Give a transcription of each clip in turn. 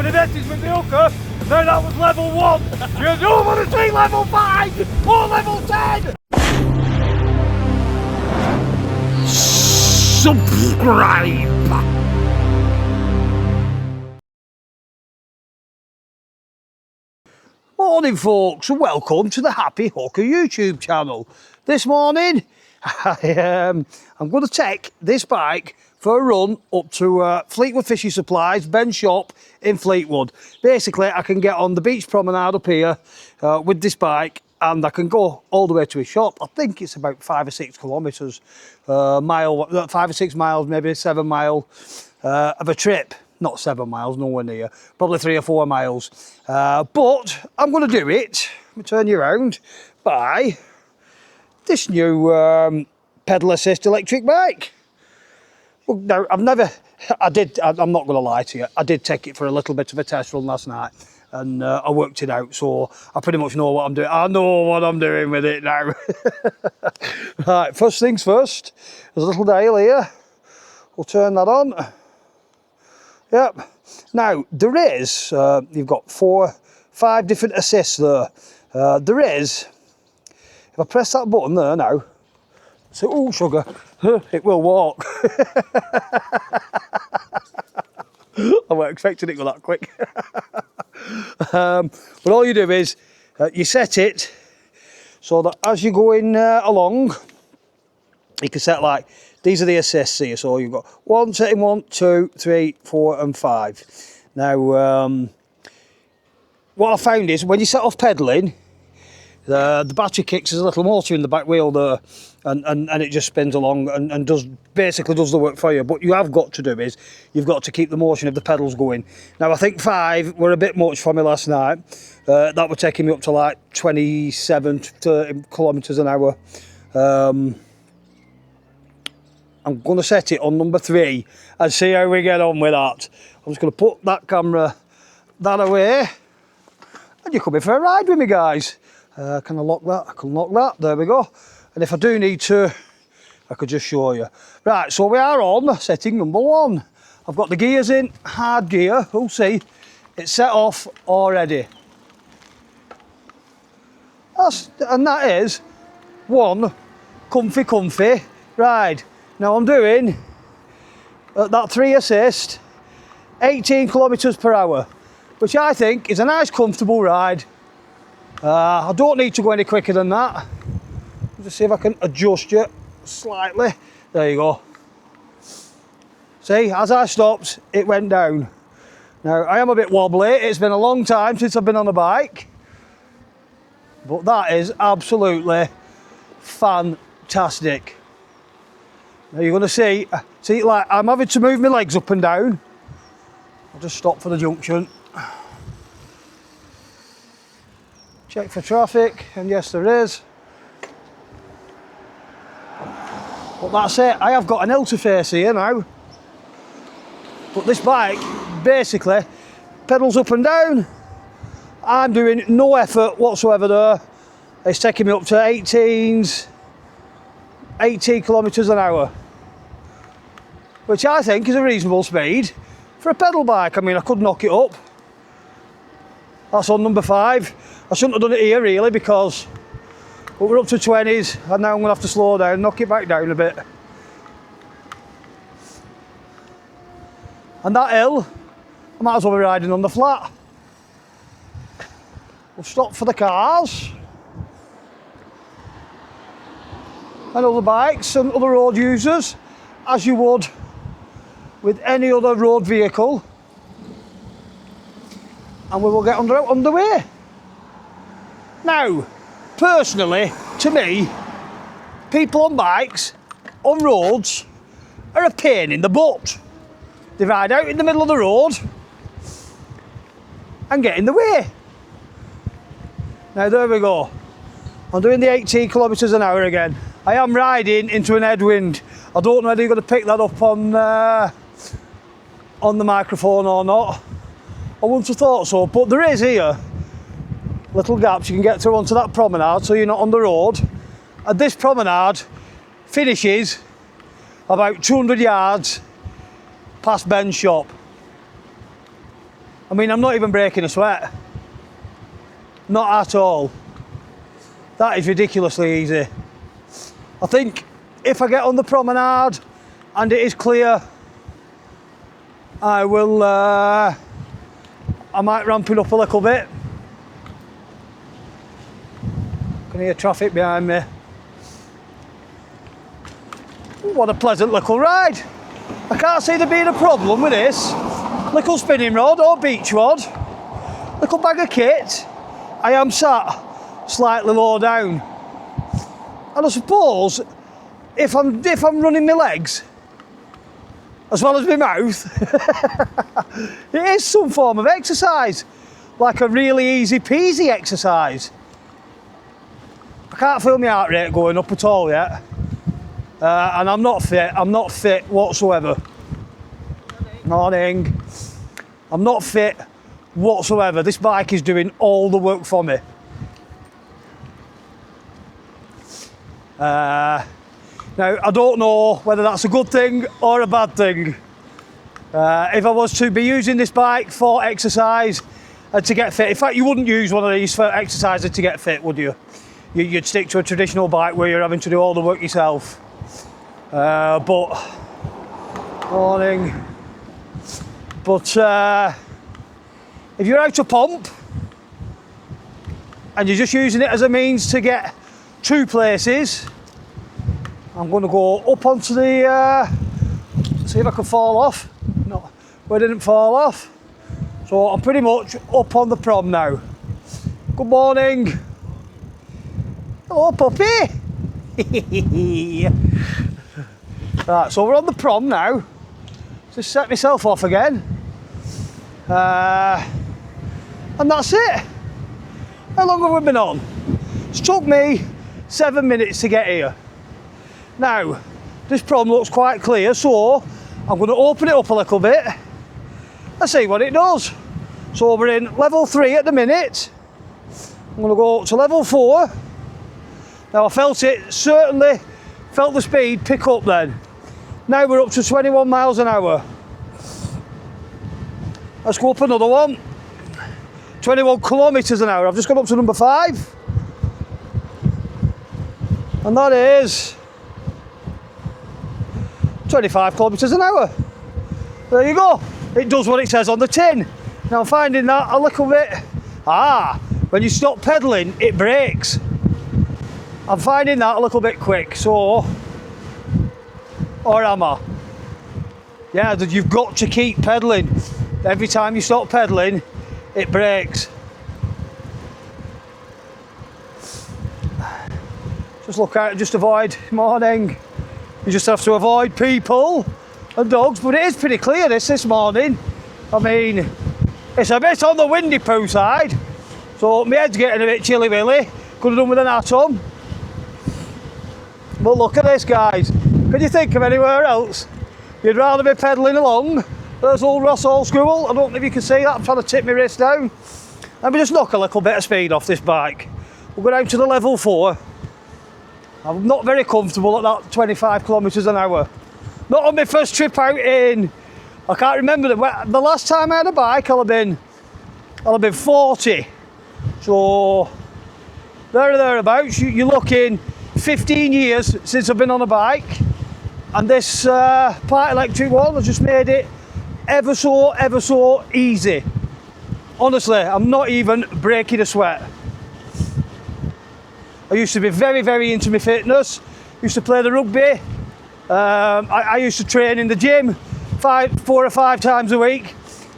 when it enters with the hooker, then that was level 1. You don't want to see level 5 or level 10. Subscribe. Morning folks, and welcome to the Happy Hooker YouTube channel. This morning I'm going to take this bike for a run up to Fleetwood Fishing Supplies, Ben's shop in Fleetwood. Basically I can get on the beach promenade up here with this bike, and I can go all the way to his shop. I think it's about 5 or 6 kilometres, 5 or 6 miles, maybe 7 mile of a trip. Not 7 miles, nowhere near, probably 3 or 4 miles. But I'm going to do it, let me turn you around, by this new pedal assist electric bike. Well, now, I'm not going to lie to you, I did take it for a little bit of a test run last night, and I worked it out, so I pretty much know what I'm doing. I know what I'm doing with it now. Right, first things first, there's a little dial here. We'll turn that on. Yep. Now there is, you've got 4, 5 different assists there. There is, if I press that button there now, so oh sugar, it will walk. I weren't expecting it to go that quick. But all you do is you set it so that as you're going along, you can set like, these are the assists here, so you've got setting 1, 2, 3, 4 and 5. Now what I found is when you set off pedalling, the battery kicks as a little motor in the back wheel there, and it just spins along and basically does the work for you. But you have got to do is you've got to keep the motion of the pedals going. Now I think 5 were a bit much for me last night. That were taking me up to like 27 to 30 kilometres an hour. I'm going to set it on number 3 and see how we get on with that. I'm just going to put that camera that away, and you're coming for a ride with me, guys. Can I lock that? I can lock that. There we go. And if I do need to, I could just show you. Right, so we are on setting number 1. I've got the gears in, hard gear. We'll see. It's set off already. And that is 1 comfy ride. Now I'm doing, at that 3 assist, 18 kilometres per hour, which I think is a nice comfortable ride. I don't need to go any quicker than that. Just see if I can adjust it slightly. There you go. See, as I stopped, it went down. Now I am a bit wobbly, it's been a long time since I've been on a bike, but that is absolutely fantastic. Now you're going to see, like I'm having to move my legs up and down. I'll just stop for the junction. Check for traffic, and yes there is. But that's it, I have got an interface here now. But this bike basically pedals up and down. I'm doing no effort whatsoever there. It's taking me up to 18 kilometres an hour, which I think is a reasonable speed for a pedal bike. I mean, I could knock it up. That's on number 5. I shouldn't have done it here really, because we're up to 20s, and now I'm going to have to slow down, knock it back down a bit. And that hill, I might as well be riding on the flat. We'll stop for the cars and other bikes and other road users, as you would with any other road vehicle, and we will get underway. Now, personally, to me, people on bikes, on roads, are a pain in the butt. They ride out in the middle of the road and get in the way. Now there we go. I'm doing the 18 kilometres an hour again. I am riding into an headwind. I don't know whether you're going to pick that up on the microphone or not. I wouldn't have thought so, but there is here little gaps you can get through onto that promenade, so you're not on the road. And this promenade finishes about 200 yards past Ben's shop. I mean, I'm not even breaking a sweat. Not at all. That is ridiculously easy. I think if I get on the promenade and it is clear, I will, I might ramp it up a little bit. I can hear traffic behind me. What a pleasant little ride. I can't see there being a problem with this. Little spinning rod or beach rod, little bag of kit. I am sat slightly low down. And I suppose if I'm running my legs as well as my mouth, it is some form of exercise, like a really easy peasy exercise. I can't feel my heart rate going up at all yet, and I'm not fit whatsoever. Morning. I'm not fit whatsoever. This bike is doing all the work for me. Now, I don't know whether that's a good thing or a bad thing. If I was to be using this bike for exercise and to get fit, in fact, you wouldn't use one of these for exercise and to get fit, would you? You'd stick to a traditional bike where you're having to do all the work yourself. Morning. But if you're out of pump and you're just using it as a means to get to places, I'm going to go up onto the, see if I can fall off. No, I didn't fall off. So I'm pretty much up on the prom now. Good morning. Hello, puppy. Right, so we're on the prom now. Just set myself off again. And that's it. How long have we been on? It's took me 7 minutes to get here. Now, this prom looks quite clear, so I'm going to open it up a little bit and see what it does. So we're in level 3 at the minute. I'm going to go up to level 4. Now I certainly felt the speed pick up then. Now we're up to 21 miles an hour. Let's go up another one. 21 kilometres an hour. I've just gone up to number 5. And that is 25 kilometres an hour. There you go. It does what it says on the tin. Now I'm finding that a little bit, when you stop pedalling, it brakes. I'm finding that a little bit quick, so, or am I? Yeah, you've got to keep pedalling. Every time you stop pedalling, it brakes. Just look out, just avoid, morning. You just have to avoid people and dogs, but it is pretty clear this morning. I mean, it's a bit on the windy poo side, so my head's getting a bit chilly-willy. Could have done with an atom. But look at this, guys. Can you think of anywhere else you'd rather be pedalling along? There's old Ross Old School. I don't know if you can see that. I'm trying to tip my wrist down. Let me just knock a little bit of speed off this bike. We'll go down to the level 4. I'm not very comfortable at that 25 kilometres an hour. Not on my first trip out in, I can't remember the last time I had a bike. I'll have been 40. So there or thereabouts. You're looking 15 years since I've been on a bike, and this part electric one has just made it ever so easy. Honestly, I'm not even breaking a sweat. I used to be very into my fitness. Used to play the rugby. I used to train in the gym 4 or 5 times a week,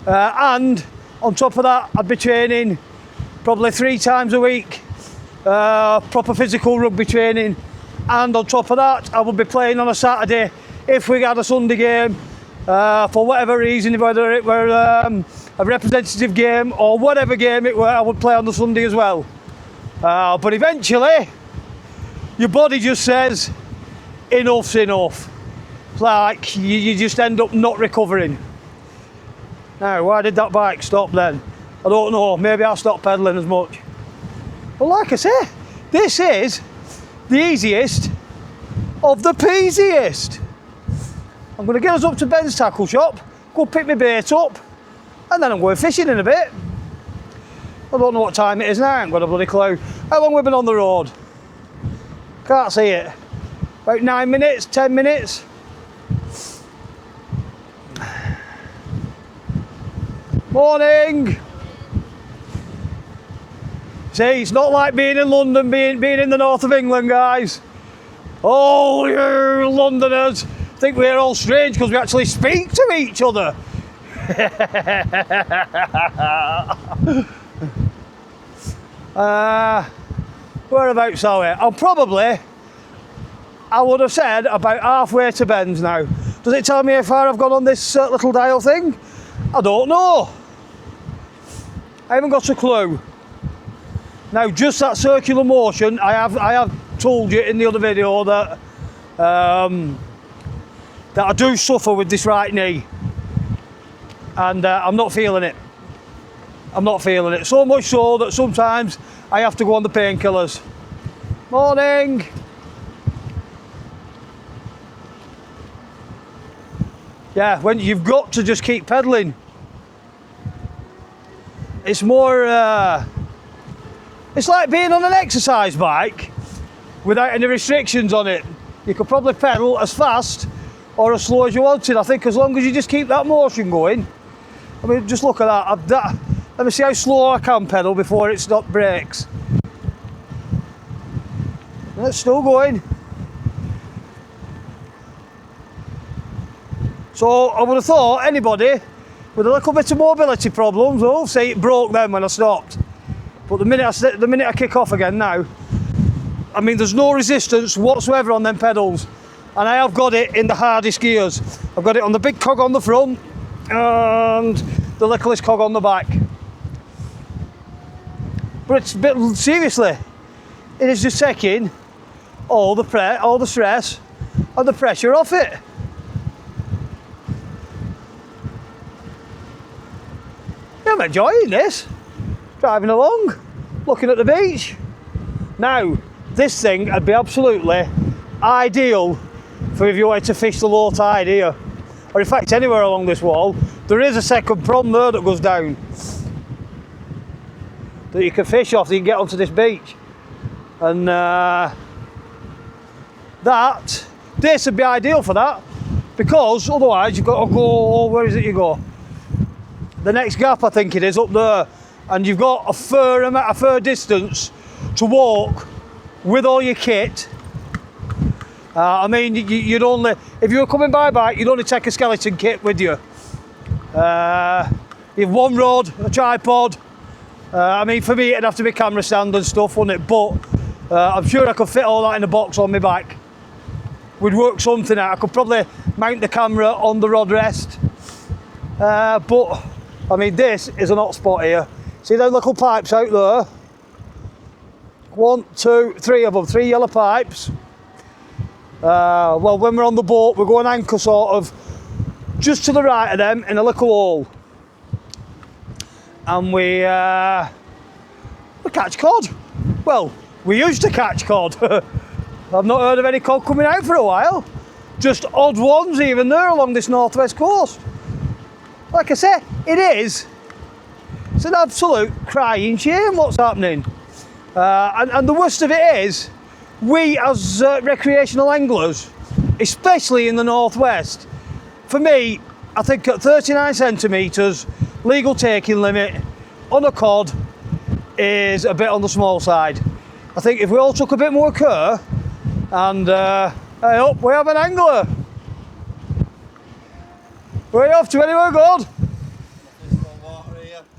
and on top of that I'd be training probably 3 times a week, proper physical rugby training, and on top of that I would be playing on a Saturday if we had a Sunday game, for whatever reason, whether it were a representative game or whatever game it were, I would play on the Sunday as well. But eventually your body just says enough's enough. It's like you just end up not recovering. Now, why did that bike stop then? I don't know, maybe I'll stop pedalling as much. But like I say, this is the easiest of the peasiest. I'm going to get us up to Ben's tackle shop, go pick my bait up, and then I'm going fishing in a bit. I don't know what time it is now, I ain't got a bloody clue. How long have we been on the road? Can't see it. About 9 minutes, 10 minutes. Morning! See, it's not like being in London, being in the north of England, guys. Oh, you Londoners think we're all strange because we actually speak to each other. Whereabouts are we? I would have said about halfway to Ben's now. Does it tell me how far I've gone on this little dial thing? I don't know. I haven't got a clue. Now, just that circular motion, I have told you in the other video that that I do suffer with this right knee, and I'm not feeling it. I'm not feeling it. So much so that sometimes I have to go on the painkillers. Morning. Yeah, when you've got to just keep pedalling. It's more, it's like being on an exercise bike without any restrictions on it. You could probably pedal as fast or as slow as you wanted. I think as long as you just keep that motion going. I mean, just look at that. Let me see how slow I can pedal before it stops brakes. It's still going. So I would have thought anybody with a little bit of mobility problems, oh, say it broke then when I stopped. But the minute I kick off again now, I mean, there's no resistance whatsoever on them pedals. And I have got it in the hardest gears. I've got it on the big cog on the front and the littlest cog on the back. But it's a bit, seriously, it is just taking all the stress and the pressure off it. Yeah, I'm enjoying this. Driving along, looking at the beach. Now, this thing would be absolutely ideal for if you wanted to fish the low tide here. Or in fact, anywhere along this wall. There is a second prom there that goes down that you can fish off, so you can get onto this beach. And this would be ideal for that, because otherwise you've got to go, where is it you go? The next gap, I think it is, up there. And you've got a fair distance to walk with all your kit. I mean, you'd only, if you were coming by bike, you'd only take a skeleton kit with you. You've one rod, a tripod. I mean, for me, it'd have to be camera stand and stuff, wouldn't it? But I'm sure I could fit all that in a box on my back. We'd work something out. I could probably mount the camera on the rod rest. But, I mean, this is an hot spot here. See those little pipes out there? 1, 2, 3 of them, 3 yellow pipes. Well, when we're on the boat, we're going anchor sort of just to the right of them in a little hole. And we catch cod. Well, we used to catch cod. I've not heard of any cod coming out for a while. Just odd ones even there along this northwest coast. Like I say, it's an absolute crying shame what's happening. And the worst of it is, we as recreational anglers, especially in the northwest, for me, I think at 39 centimetres, legal taking limit on a cod is a bit on the small side. I think if we all took a bit more care, and hey up, we have an angler. Where are you off to, anywhere good?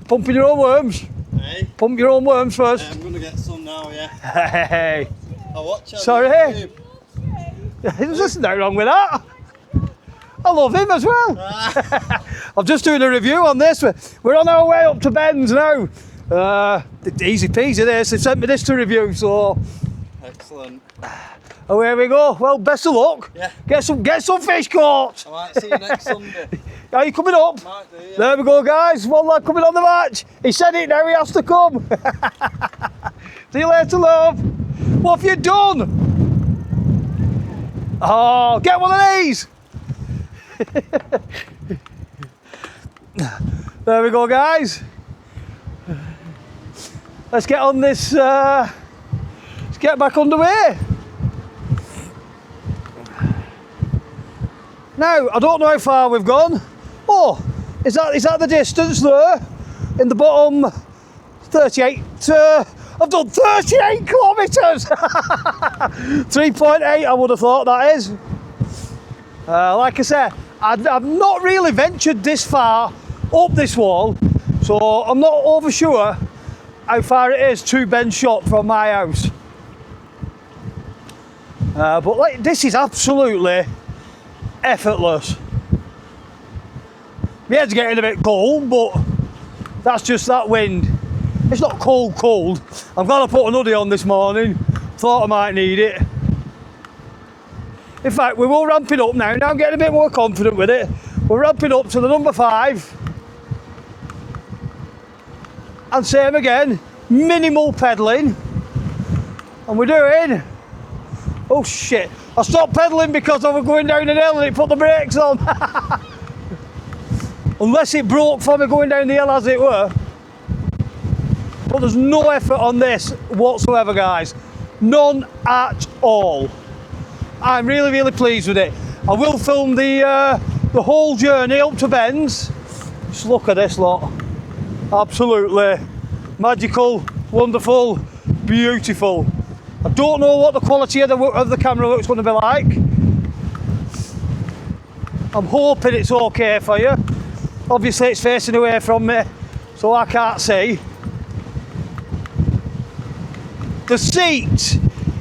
Pumping your own worms? Hey? Pump your own worms first. I'm going to get some now, yeah. Hey. I'll watch it. Sorry. There's nothing wrong with that. I love him as well. I'm just doing a review on this. We're on our way up to Ben's now. Easy peasy this. They sent me this to review, so. Excellent. Away we go. Well, best of luck. Yeah. Get some fish caught. I might see you next Sunday. Are you coming up? Might do, yeah. There we go, guys. One lad coming on the match. He said it now, he has to come. See you later, love. What have you done? Oh, get one of these. There we go, guys. Let's get on this, let's get back underway. Now, I don't know how far we've gone. Oh, is that the distance there? In the bottom, 38, I've done 38 kilometres! 3.8, I would have thought that is. Like I said, I've not really ventured this far up this wall, so I'm not over sure how far it is to Ben's shop from my house. But like, this is absolutely effortless. My head's getting a bit cold, but that's just that wind. It's not cold. I'm glad I put an hoodie on this morning. Thought I might need it. In fact, we will ramp it up now. Now I'm getting a bit more confident with it. We're ramping up to the number 5. And same again, minimal pedalling. And we're doing, oh shit. I stopped pedalling because I was going down an hill and it put the brakes on. Unless it broke for me going down the hill as it were. But there's no effort on this whatsoever, guys. None at all. I'm really, really pleased with it. I will film the whole journey up to Ben's. Just look at this lot. Absolutely magical, wonderful, beautiful. I don't know what the quality of the camera looks going to be like. I'm hoping it's okay for you. Obviously it's facing away from me, so I can't see. The seat,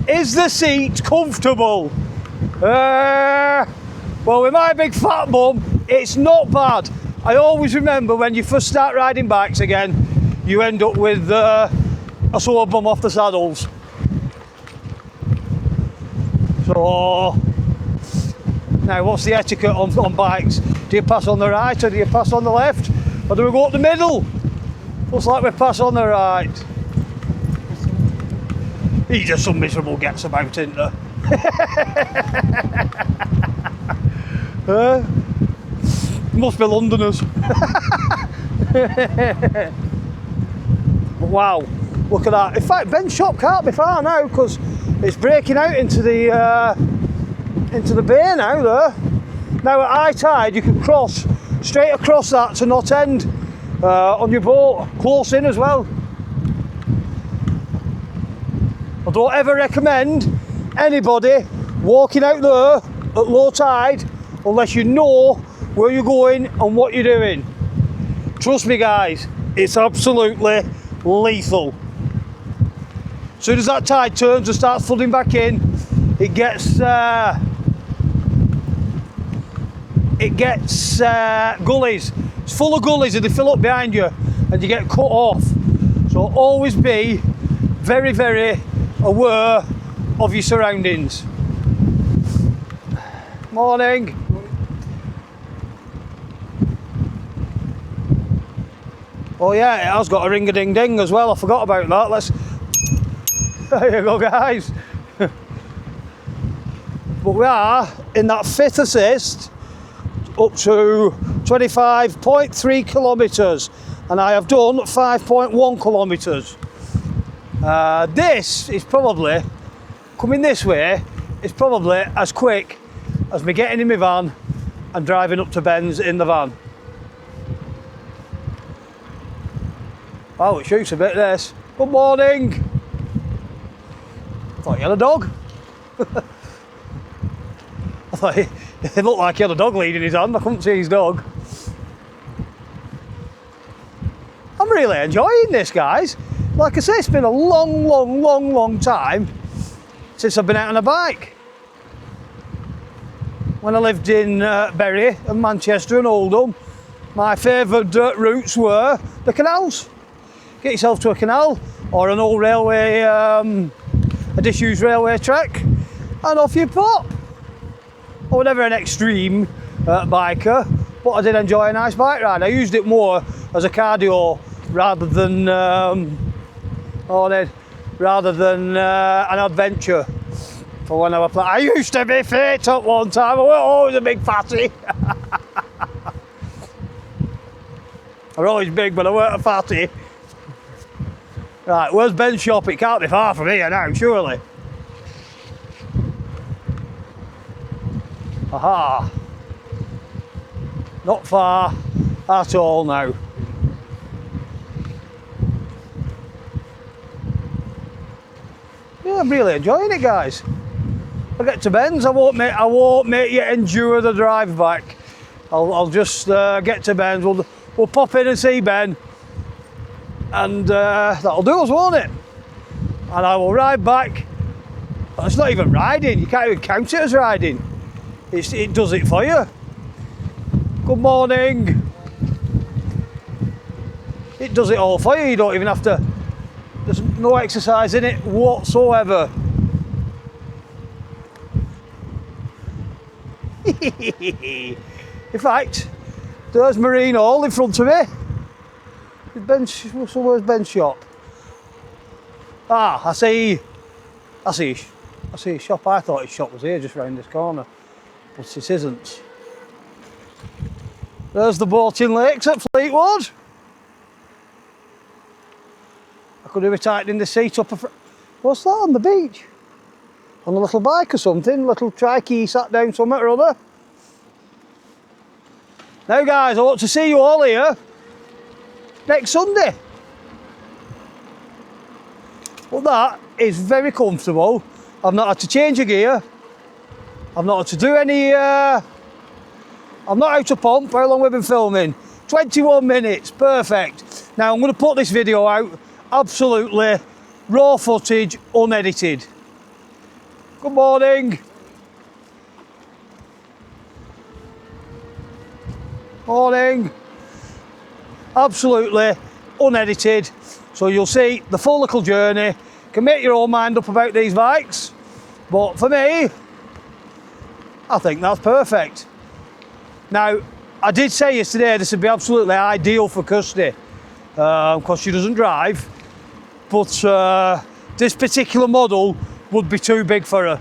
is the seat comfortable? Well, with my big fat bum, it's not bad. I always remember when you first start riding bikes again, you end up with a sore bum off the saddles. So, now what's the etiquette on bikes? Do you pass on the right or do you pass on the left? Or do we go up the middle? Looks like we pass on the right. He's just some miserable gets about, isn't there? Must be Londoners. Wow, look at that. In fact, Ben's shop can't be far now because it's breaking out into the bay now there. Now at high tide you can cross straight across that to Knot End on your boat, close in as well. I don't ever recommend anybody walking out there at low tide unless you know where you're going and what you're doing. Trust me guys, it's absolutely lethal. As soon as that tide turns and starts flooding back in, it gets gullies. It's full of gullies and they fill up behind you and you get cut off. So always be very, very aware of your surroundings. Morning. Oh yeah, it has got a ring-a-ding-ding as well. I forgot about that. Let's. There you go, guys. But we are in that 5th assist up to 25.3 kilometres, and I have done 5.1 kilometres. This is probably coming this way. It's probably as quick as me getting in my van and driving up to Ben's in the van. Oh, it shoots a bit, this. Good morning. I thought you had a dog. I thought it looked like he had a dog leading his hand. I couldn't see his dog. I'm really enjoying this, guys. Like I say, it's been a long time since I've been out on a bike. When I lived in Bury and Manchester and Oldham, my favoured dirt routes were the canals. Get yourself to a canal or an old railway, a disused railway track, and off you pop. I was never an extreme biker, but I did enjoy a nice bike ride. I used it more as a cardio rather than an adventure. For when I was playing, I used to be fit at one time. I was always a big fatty. I'm always big, but I weren't a fatty. Right, where's Ben's shop? It can't be far from here now, surely. Aha. Not far at all now. Yeah, I'm really enjoying it, guys. I'll get to Ben's. I won't make you endure the drive back. I'll just get to Ben's. We'll pop in and see Ben, and that'll do us, won't it? And I will ride back. Well, it's not even riding. You can't even count it as riding. It does it for you. Good morning. It does it all for you. You don't even have to. There's no exercise in it whatsoever. In fact, there's Marine Hall in front of me. So where's Ben's shop? Ah, I see his shop. I thought his shop was here, just round this corner, but it isn't. There's the boating lakes at Fleetwood. I could do with tightening the seat up. What's that on the beach? On a little bike or something? Little trikey sat down somewhere or other. Now guys, I want to see you all here next Sunday. Well, that is very comfortable. I've not had to change a gear. I've not had to do any, I'm not out of pump. How long we've been filming? 21 minutes, perfect. Now I'm going to put this video out absolutely raw footage, unedited. Good morning. Morning. Absolutely unedited. So you'll see the full little journey. You can make your own mind up about these bikes. But for me, I think that's perfect. Now, I did say yesterday this would be absolutely ideal for Kirsty, because she doesn't drive. But this particular model would be too big for her.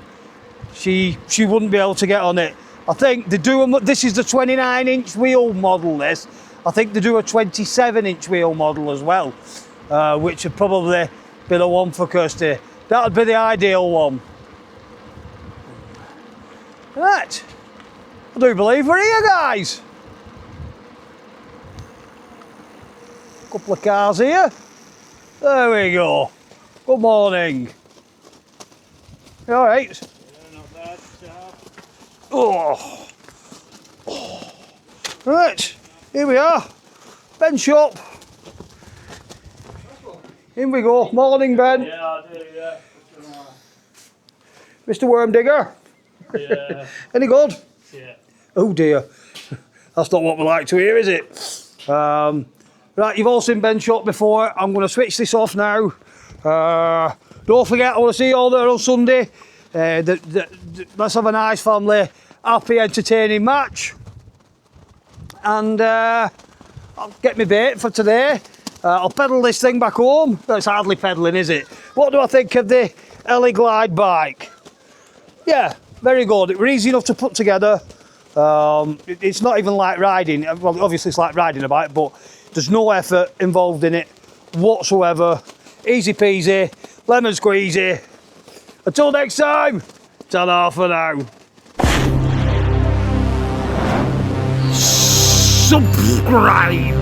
She wouldn't be able to get on it. I think they do this is the 29-inch wheel model, this. I think they do a 27-inch wheel model as well, which would probably be the one for Kirsty. That would be the ideal one. Right, I do believe we're here, guys. Couple of cars here. There we go. Good morning. You all right? Yeah, not bad. Oh. Right, here we are. Ben's shop. In we go. Morning, Ben. Yeah, I do, yeah. Mr. Worm Digger. Yeah. Any good? Yeah. Oh dear. That's not what we like to hear, is it? Right, you've all seen Ben's shop before. I'm going to switch this off now. Don't forget, I want to see you all there on Sunday. Let's have a nice family, happy, entertaining match. And I'll get my bait for today. I'll pedal this thing back home. It's hardly pedaling, is it? What do I think of the eleglide bike? Yeah, very good. It was easy enough to put together. It's not even like riding. Well, obviously it's like riding a bike, but there's no effort involved in it whatsoever. Easy peasy, lemon squeezy. Until next time, ta-da for now. Subscribe.